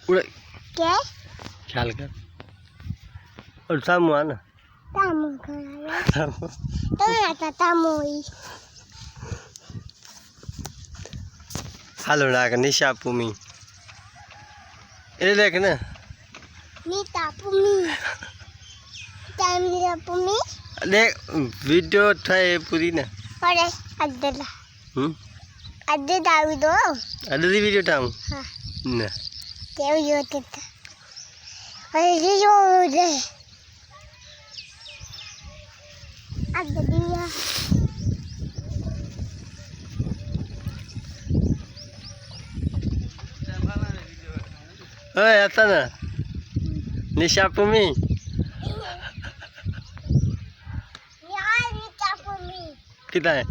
उड़े क्या ख्याल कर और सामू आना तामू खा तो आता तामू ही हालो ना निशा पुमी ए देख ना नीता पुमी टाइम नीता पुमी देख वीडियो था पूरी ना अरे अद्दला अद्दे दावी दो अरे वीडियो था हाँ ना क्या यो तेरा अरे यो दे अद्दे दिया ओए आता ना निशा पुमी यार नीता पुमी कितना है